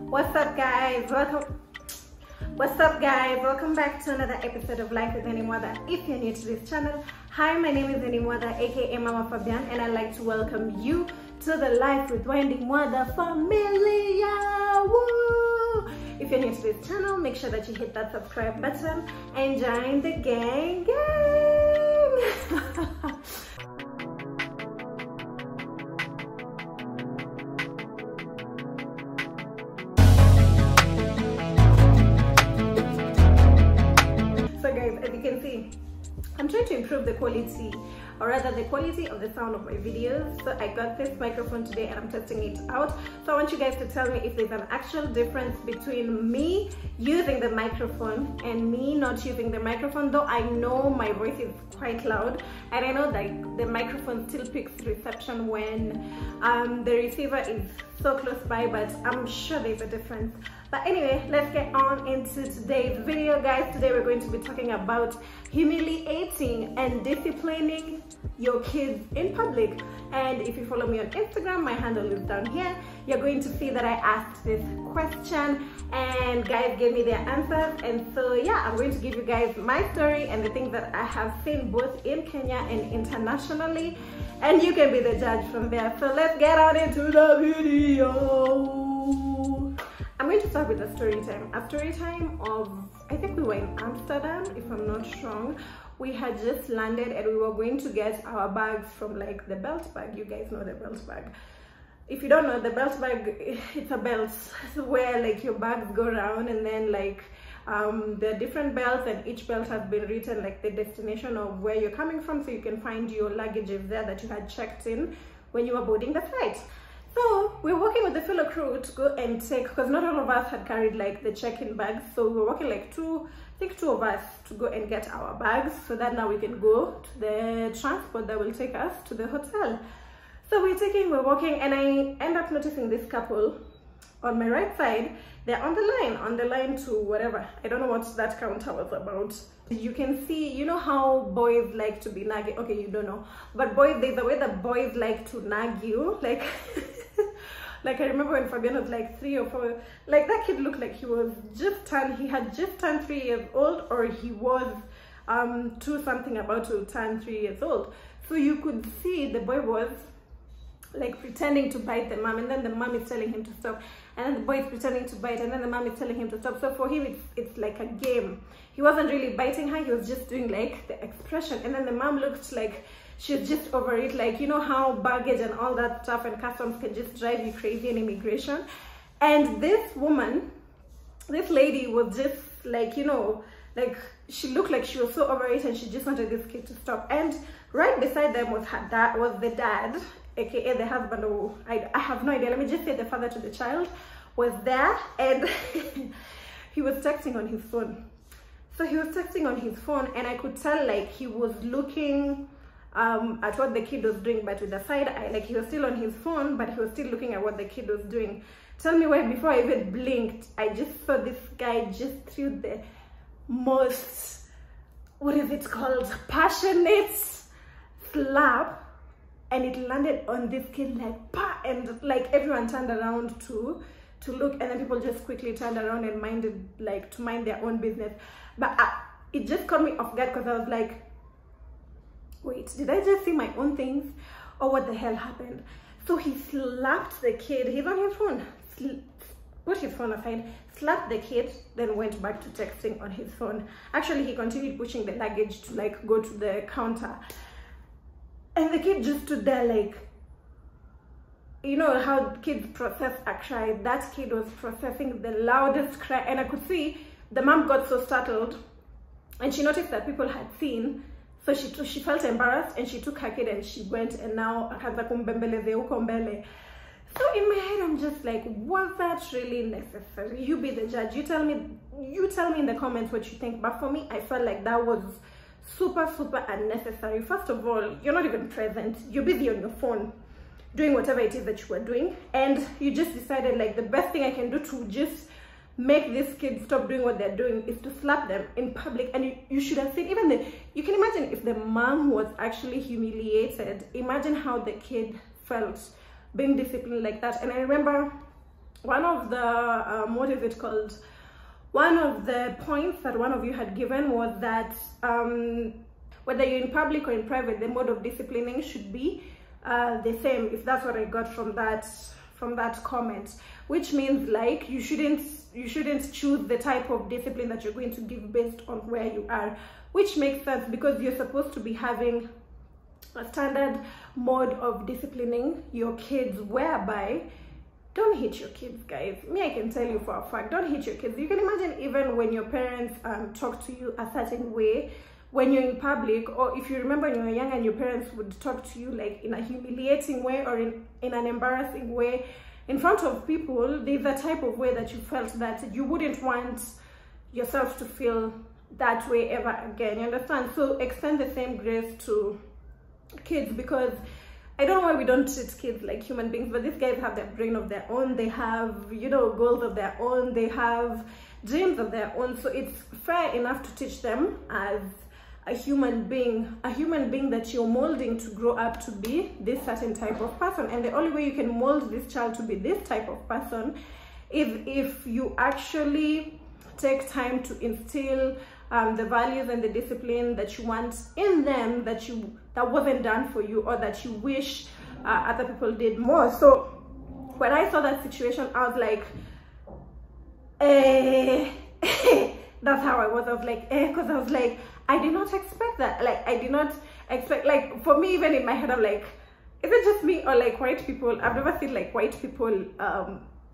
What's up guys, welcome back to another episode of Life with Any Mother. If you're new to this channel, hi, my name is Any Mother, aka Mama Fabian, and I'd like to welcome you to the Life with Wendy Mother family. Woo! If you're new to this channel, make sure that you hit that subscribe button and join the gang. I'm trying to improve the quality, or rather the quality of the sound of my videos. So I got this microphone today and I'm testing it out. So I want you guys to tell me if there's an actual difference between me using the microphone and me not using the microphone, though I know my voice is quite loud and I know that the microphone still picks reception when the receiver is so close by, but I'm sure there's a difference. But anyway, let's get on into today's video, guys. Today we're going to be talking about humiliating and disciplining your kids in public. And if you follow me on Instagram, my handle is down here. You're going to see that I asked this question and guys gave me their answers. And so yeah, I'm going to give you guys my story and the things that I have seen both in Kenya and internationally, and you can be the judge from there. So let's get on into the video. I'm going to start with a story time. A story time of, I think we were in Amsterdam, if I'm not wrong. We had just landed and we were going to get our bags from like the belt bag. You guys know the belt bag. If you don't know, the belt bag, it's a belt where like your bags go around, and then like there are different belts, and each belt has been written like the destination of where you're coming from, so you can find your luggages there that you had checked in when you were boarding the flight. So we're working with the fellow crew to go and take, because not all of us had carried like the check-in bags, so we were working like two of us to go and get our bags so that now we can go to the transport that will take us to the hotel. So we're walking, and I end up noticing this couple on my right side. They're on the line to whatever, I don't know what that counter was about. You can see, you know how boys like to be nagging. Okay, you don't know, but boys, there's a way that boys like to nag you, like like I remember when Fabian was like 3 or 4, like that kid looked like he had just turned 3 years old, or he was 2 something about to turn 3 years old. So you could see the boy was like pretending to bite the mom, and then the mom is telling him to stop, and then the boy is pretending to bite, and then the mom is telling him to stop. So for him it's like a game. He wasn't really biting her, he was just doing like the expression, and then the mom looked like she was just over it. Like, you know how baggage and all that stuff and customs can just drive you crazy in immigration. And this lady was just like, you know, like she looked like she was so over it, and she just wanted this kid to stop. And right beside them was the dad, aka the husband, or I have no idea, let me just say the father to the child was there, and he was texting on his phone. So he was texting on his phone, and I could tell like he was looking at what the kid was doing, but with the side eye. Like he was still on his phone, but he was still looking at what the kid was doing. Tell me why, before I even blinked, I just saw this guy just threw the most, what is it called, passionate slap, and it landed on this kid like pa, and like everyone turned around to look, and then people just quickly turned around and mind their own business. But it just caught me off guard, because I was like, wait, did I just see my own things, or what the hell happened? So he slapped the kid. He's on his phone, put his phone aside, slapped the kid, then went back to texting on his phone. Actually, he continued pushing the luggage to like go to the counter, and the kid just stood there like, you know how kids process a cry. That kid was processing the loudest cry, and I could see the mom got so startled, and she noticed that people had seen. So she felt embarrassed, and she took her kid and she went, and now akaanza kumbembeleza huko mbele. So in my head I'm just like, was that really necessary? You be the judge. You tell me in the comments what you think. But for me, I felt like that was super unnecessary. First of all, you're not even present, you're busy on your phone doing whatever it is that you were doing, and you just decided like the best thing I can do to just make these kids stop doing what they're doing is to slap them in public. And you should have seen, even you can imagine if the mom was actually humiliated, imagine how the kid felt being disciplined like that. And I remember one of the what is it called, one of the points that one of you had given was that whether you're in public or in private, the mode of disciplining should be the same, if that's what I got from that comment, which means like you shouldn't choose the type of discipline that you're going to give based on where you are, which makes sense because you're supposed to be having a standard mode of disciplining your kids, whereby don't hit your kids, guys. Me, I can tell you for a fact, don't hit your kids. You can imagine even when your parents talk to you a certain way when you're in public, or if you remember when you were young and your parents would talk to you like in a humiliating way or in an embarrassing way in front of people, there's a type of way that you felt that you wouldn't want yourself to feel that way ever again, you understand? So extend the same grace to kids, because I don't know why we don't treat kids like human beings, but these guys have their brain of their own, they have, you know, goals of their own, they have dreams of their own, so it's fair enough to teach them as a human being that you're molding to grow up to be this certain type of person. And the only way you can mold this child to be this type of person is if you actually take time to instill the values and the discipline that you want in them, that wasn't done for you, or that you wish other people did more. So when I saw that situation, I was like, that's how I was like, because I was like, I did not expect that. Like, I did not expect, like, for me, even in my head, I'm like, is it just me or like white people? I've never seen like white people,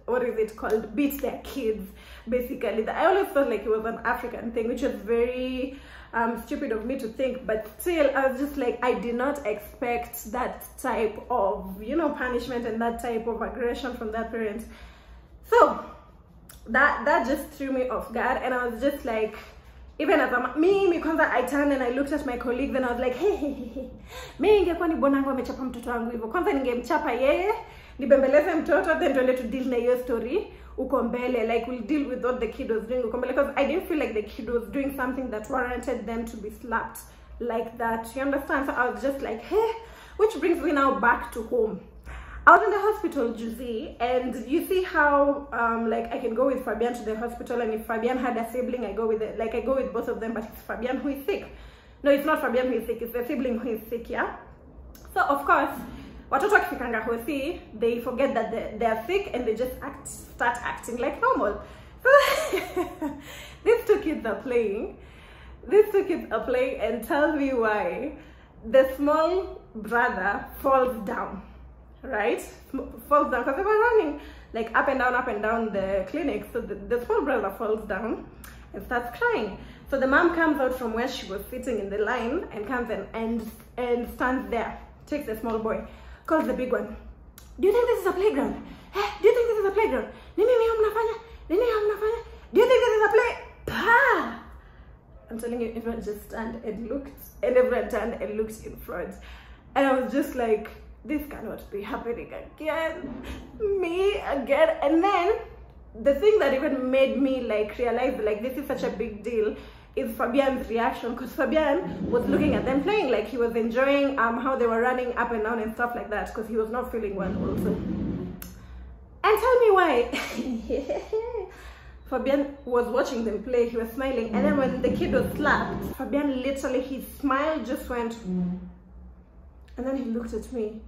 what is it called, beat their kids, basically. I always felt like it was an African thing, which was very stupid of me to think, but still, I was just like, I did not expect that type of, you know, punishment and that type of aggression from that parent. So that just threw me off guard, and I was just like, even as I turned and I looked at my colleagues and I was like, hey, mimi ingekuwa ni bwanangu amechapa mtoto wangu hivyo, kwanza ningemchapa yeye, nibembeleze mtoto, then tuende to deal na hiyo story uko mbele, like we'll deal with what the kid was doing uko mbele, because I didn't feel like the kid was doing something that warranted them to be slapped like that, you understand? So I was just like, hey, which brings me now back to home. I was in the hospital, Juicy, and you see how like I can go with Fabian to the hospital, and if Fabian had a sibling, I go with it, like I go with both of them, but it's Fabian who is sick. No, it's not Fabian who is sick, it's the sibling who is sick, yeah? So of course, watoto wakifikanga hosi, they forget that they're sick and they just start acting like normal. So these two kids are playing, and tell me why the small brother falls down. Right, falls down because they were running like up and down the clinic. So the small brother falls down and starts crying. So the mom comes out from where she was sitting in the line and comes and stands there, takes the small boy, calls the big one. Do you think this is a playground? Hey, do you think this is a playground? Do you think this is a play? Pa! I'm telling you, everyone just turned and looked, and everyone turned and looked in front, and I was just like, this cannot be happening again, me again. And then the thing that even made me like realize like this is such a big deal is Fabian's reaction, because Fabian was looking at them playing, like he was enjoying how they were running up and down and stuff like that, because he was not feeling well also. And tell me why. Fabian was watching them play, he was smiling, and then when the kid was slapped, Fabian literally, his smile just went, and then he looked at me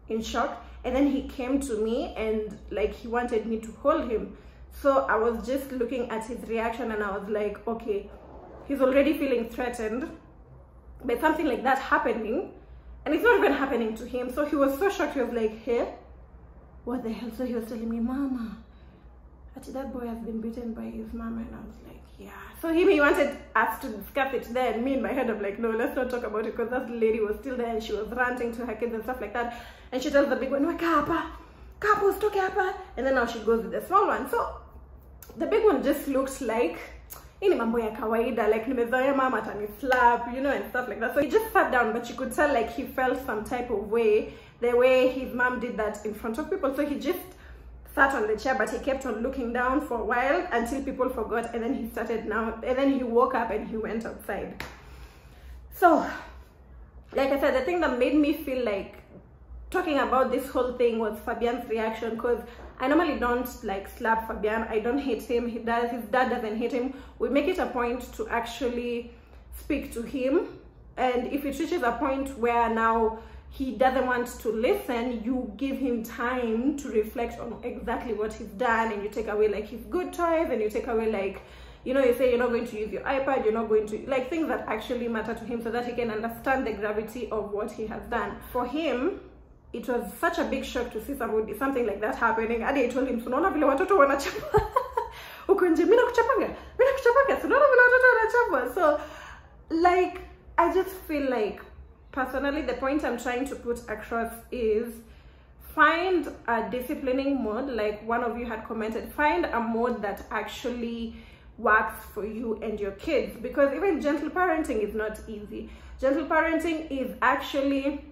in shock, and then he came to me and like he wanted me to hold him. So I was just looking at his reaction and I was like, okay, he's already feeling threatened by something like that happening, and it's not even happening to him. So he was so shocked, he was like, hey, what the hell? So he was telling me, mama, actually that boy has been beaten by his mama. And I was like, yeah. So he wanted us to discuss it there, and me in my head I'm like, no, let's not talk about it, because that lady was still there and she was ranting to her kids and stuff like that. And she tells the big one, and then now she goes with the small one. So the big one just looks like ini mambo ya kawaida, like nimezoea mama atani slap, you know, and stuff like that. So he just sat down, but you could tell like he felt some type of way, the way his mom did that in front of people. So he just sat on the chair, but he kept on looking down for a while until people forgot, and then he started now, and then he woke up and he went outside. So like I said, the thing that made me feel like talking about this whole thing was Fabian's reaction, because I normally don't like slap Fabian. I don't hit him. His dad doesn't hit him. We make it a point to actually speak to him, and if it reaches a point where now he doesn't want to listen, you give him time to reflect on exactly what he's done, and you take away like his good toys, and you take away like, you know, you say you're not going to use your iPad, you're not going to, like, things that actually matter to him, so that he can understand the gravity of what he has done. For him, it was such a big shock to see something like that happening. And I told him, "Sunaona vile watoto wanachapa uko nje, mimi nakuchapanga, sunaona vile watoto wanachapa." So like, I just feel like, personally, the point I'm trying to put across is, find a disciplining mode, like one of you had commented, find a mode that actually works for you and your kids, because even gentle parenting is not easy. Gentle parenting is actually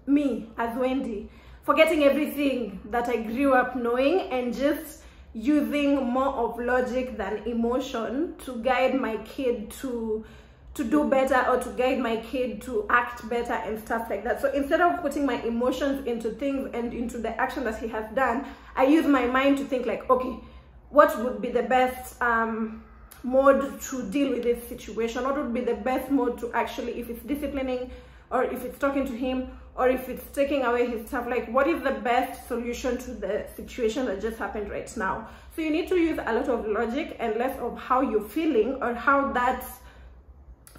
me as Wendy forgetting everything that I grew up knowing and just using more of logic than emotion to guide my kid to do better, or to guide my kid to act better and stuff like that. So instead of putting my emotions into things and into the action that he has done, I use my mind to think like, okay, what would be the best mode to deal with this situation? What would be the best mode to actually, if it's disciplining, or if it's talking to him, or if it's taking away his stuff, like what is the best solution to the situation that just happened right now? So you need to use a lot of logic and less of how you're feeling or how that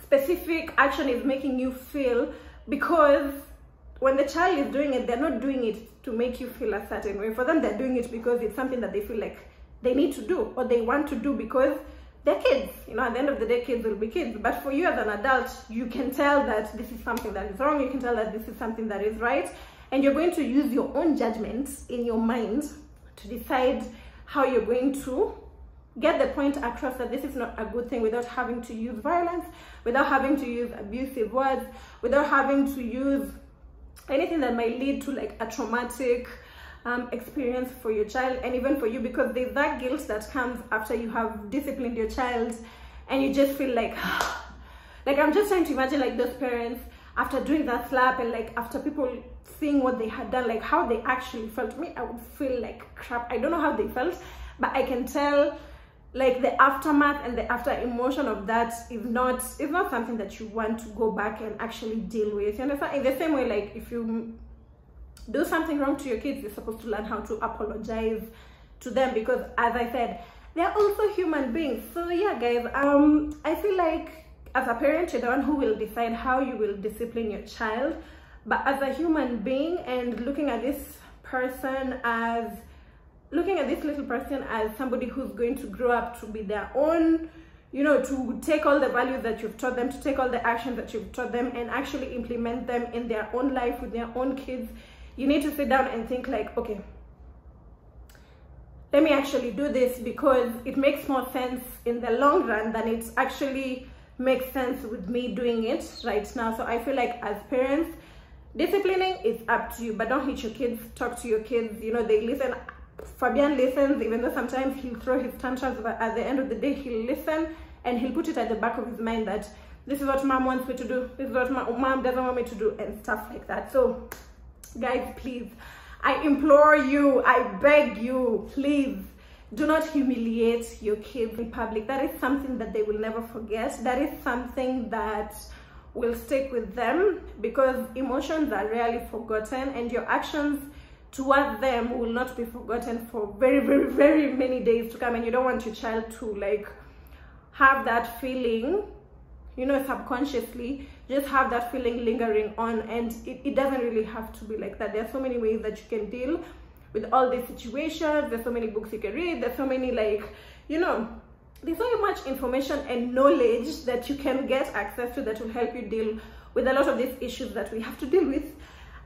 specific action is making you feel, because when the child is doing it, they're not doing it to make you feel a certain way. For them, they're doing it because it's something that they feel like they need to do, or they want to do, because they're kids. You know, at the end of the day, kids will be kids. But for you as an adult, you can tell that this is something that is wrong, you can tell that this is something that is right, and you're going to use your own judgments in your mind to decide how you're going to get the point across that this is not a good thing, without having to use violence, without having to use abusive words, without having to use anything that might lead to like a traumatic experience for your child, and even for you, because there's that guilt that comes after you have disciplined your child, and you just feel like like, I'm just trying to imagine like those parents after doing that slap, and like after people seeing what they had done, like how they actually felt. Me, I would feel like crap. I don't know how they felt, but I can tell like the aftermath and the after emotion of that is not something that you want to go back and actually deal with. You understand? In the same way, like if you do something wrong to your kids, you're supposed to learn how to apologize to them, because as I said, they're also human beings. So yeah, guys, I feel like as a parent, you're the one who will decide how you will discipline your child. But as a human being, and looking at this little person as somebody who's going to grow up to be their own, you know, to take all the values that you've taught them, to take all the actions that you've taught them and actually implement them in their own life with their own kids, you need to sit down and think like, okay, let me actually do this, because it makes more sense in the long run than it actually makes sense with me doing it right now. So I feel like as parents, disciplining is up to you, but don't hit your kids. Talk to your kids, you know, they listen. Fabian listens, even though sometimes he'll throw his tantrums, but at the end of the day, he'll listen, and he'll put it at the back of his mind that this is what mom wants me to do, this is what mom doesn't want me to do, and stuff like that. So guys, please, I implore you, I beg you, please do not humiliate your kids in public. That is something that they will never forget. That is something that will stick with them, because emotions are rarely forgotten, and your actions towards them will not be forgotten for very, very, very many days to come. And you don't want your child to like have that feeling, you know, subconsciously just have that feeling lingering on. And it doesn't really have to be like that. There are so many ways that you can deal with all these situations. There's so many books you can read. There's so many, like, you know, there's so much information and knowledge that you can get access to that will help you deal with a lot of these issues that we have to deal with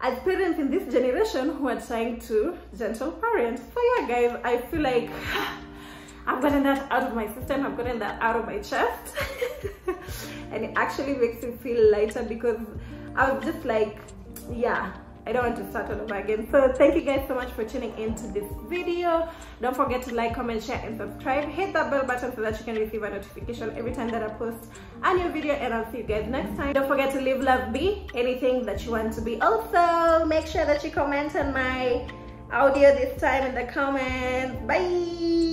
as parents in this generation who are trying to gentle parent. So yeah, guys, I feel like I've gotten that out of my system, I've gotten that out of my chest and it actually makes me feel lighter, because I was just like, yeah, I don't want to start all over again. So thank you guys so much for tuning into this video. Don't forget to like, comment, share and subscribe. Hit that bell button so that you can receive a notification every time that I post a new video, and I'll see you guys next time. Don't forget to live, love, be anything that you want to be. Also, make sure that you comment on my audio this time in the comments. Bye.